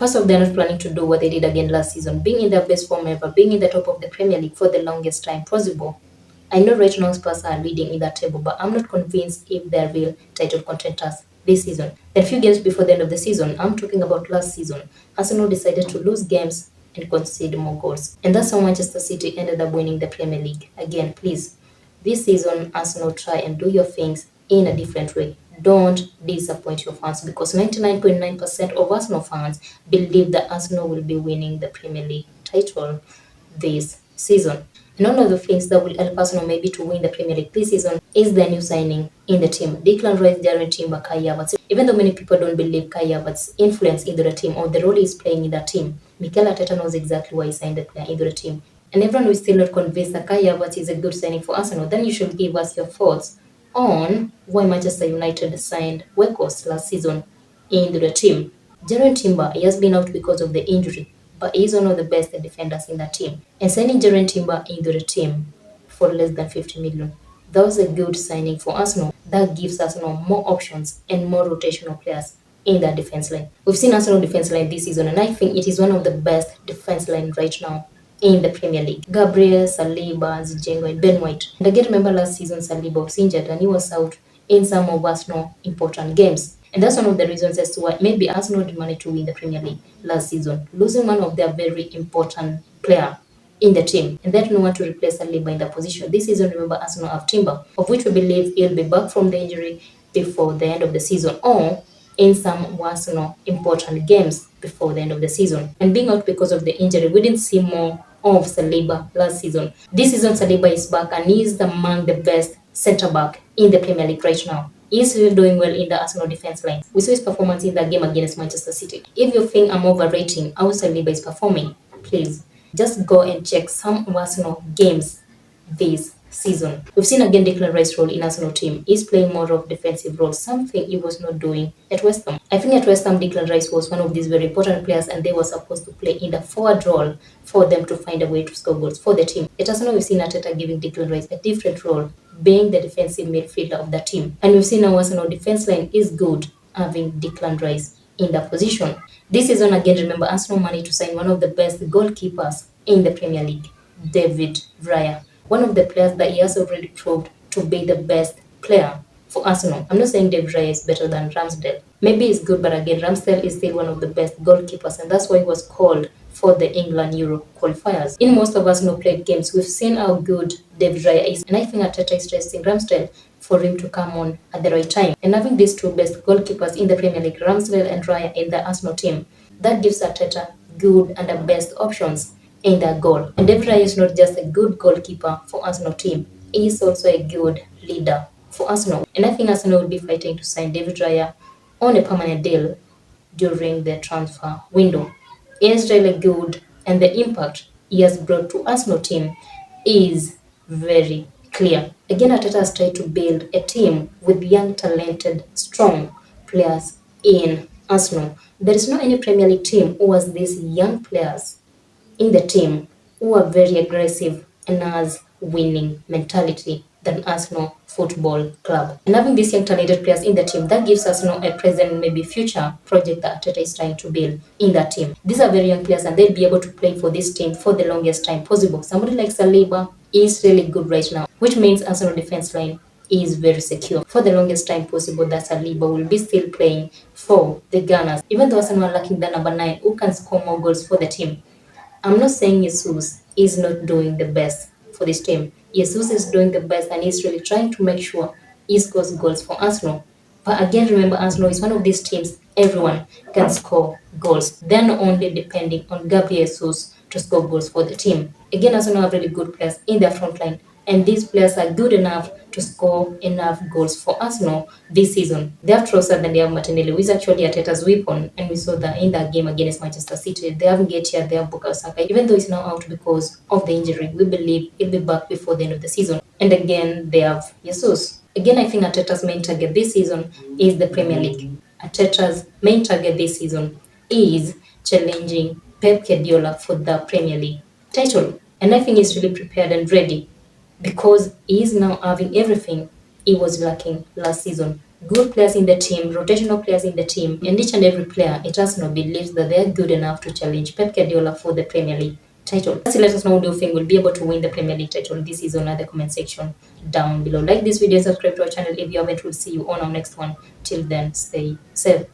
First off, they're not planning to do what they did again last season, being in their best form ever, being in the top of the Premier League for the longest time possible. I know right now Spurs are leading in that table, but I'm not convinced if they're real title contenders this season. A few games before the end of the season, I'm talking about last season, Arsenal decided to lose games and concede more goals. And that's how Manchester City ended up winning the Premier League. Again, please, this season, Arsenal, try and do your things in a different way. Don't disappoint your fans, because 99.9% of Arsenal fans believe that Arsenal will be winning the Premier League title this season. And one of the things that will help Arsenal maybe to win the Premier League this season is the new signing in the team. Declan Rice, Jaren Timber, Kai Havertz. Even though many people don't believe Kai Havertz's influence into the team or the role he's playing in that team, Mikel Arteta knows exactly why he signed the player into the team. And everyone is still not convinced that Kai Havertz is a good signing for Arsenal, then you should give us your thoughts on why Manchester United signed Weghorst last season into the team. Jaren Timber, he has been out because of the injury, but he's one of the best defenders in that team. And signing Jaren Timber into the team for less than 50 million, that was a good signing for Arsenal. That gives Arsenal more options and more rotational players in that defense line. We've seen Arsenal defense line this season, and I think it is one of the best defense line right now in the Premier League. Gabriel, Saliba, Zinchenko, and Ben White. And again, remember last season Saliba was injured and he was out in some of Arsenal important games. And that's one of the reasons as to why maybe Arsenal didn't manage to win the Premier League last season, losing one of their very important player in the team, and then no one to replace Saliba in that position. This season, remember, Arsenal have Timber, of which we believe he'll be back from the injury before the end of the season, or in some Arsenal important games before the end of the season. And being out because of the injury, we didn't see more of Saliba last season. This season, Saliba is back and he is among the best centre back in the Premier League right now. He's really doing well in the Arsenal defense line. We saw his performance in that game against Manchester City. If you think I'm overrating how Saliba is performing, please just go and check some Arsenal games this season. We've seen again Declan Rice's role in Arsenal team. He's playing more of defensive role, something he was not doing at West Ham. I think at West Ham, Declan Rice was one of these very important players and they were supposed to play in the forward role for them to find a way to score goals for the team. At Arsenal, we've seen Arteta giving Declan Rice a different role, being the defensive midfielder of the team. And we've seen our Arsenal defense line is good, having Declan Rice in that position. This season again, remember, Arsenal managed to sign one of the best goalkeepers in the Premier League, David Raya. One of the players that he has already proved to be the best player for Arsenal. I'm not saying David Raya is better than Ramsdale. Maybe he's good, but again, Ramsdale is still one of the best goalkeepers, and that's why he was called for the England Euro qualifiers. In most of Arsenal played games, we've seen how good David Raya is, and I think Arteta is testing Ramsdale for him to come on at the right time. And having these two best goalkeepers in the Premier League, Ramsdale and Raya in the Arsenal team, that gives Arteta good and the best options in that goal. And David Raya is not just a good goalkeeper for Arsenal team, he is also a good leader for Arsenal. And I think Arsenal will be fighting to sign David Raya on a permanent deal during the transfer window. He is really good, and the impact he has brought to Arsenal team is very clear. Again, Arteta has tried to build a team with young, talented, strong players in Arsenal. There is no any Premier League team who has these young players in the team who are very aggressive and has winning mentality than Arsenal Football Club. And having these young talented players in the team, that gives Arsenal a present, maybe future project that Arteta is trying to build in that team. These are very young players and they'll be able to play for this team for the longest time possible. Somebody like Saliba is really good right now, which means Arsenal defense line is very secure. For the longest time possible, that Saliba will be still playing for the Gunners. Even though Arsenal are lacking the number 9 who can score more goals for the team, I'm not saying Jesus is not doing the best for this team. Jesus is doing the best and he's really trying to make sure he scores goals for Arsenal. But again, remember, Arsenal is one of these teams everyone can score goals. They're not only depending on Gabriel Jesus to score goals for the team. Again, Arsenal have really good players in their front line, and these players are good enough to score enough goals for Arsenal this season. They have Trossard and they have Martinelli, who is actually Arteta's weapon, and we saw that in that game against Manchester City. They have Nketiah, they have Bukayo Saka. Even though he's now out because of the injury, we believe he'll be back before the end of the season. And again, they have Jesus. Again, I think Arteta's main target this season is the Premier League. Arteta's main target this season is challenging Pep Guardiola for the Premier League title. And I think he's really prepared and ready, because he is now having everything he was lacking last season. good players in the team, rotational players in the team, and each and every player at Arsenal believes that they are good enough to challenge Pep Guardiola for the Premier League title. So let us know, do you think will be able to win the Premier League title this season at the comment section down below. Like this video, subscribe to our channel if you haven't. We'll see you on our next one. Till then, stay safe.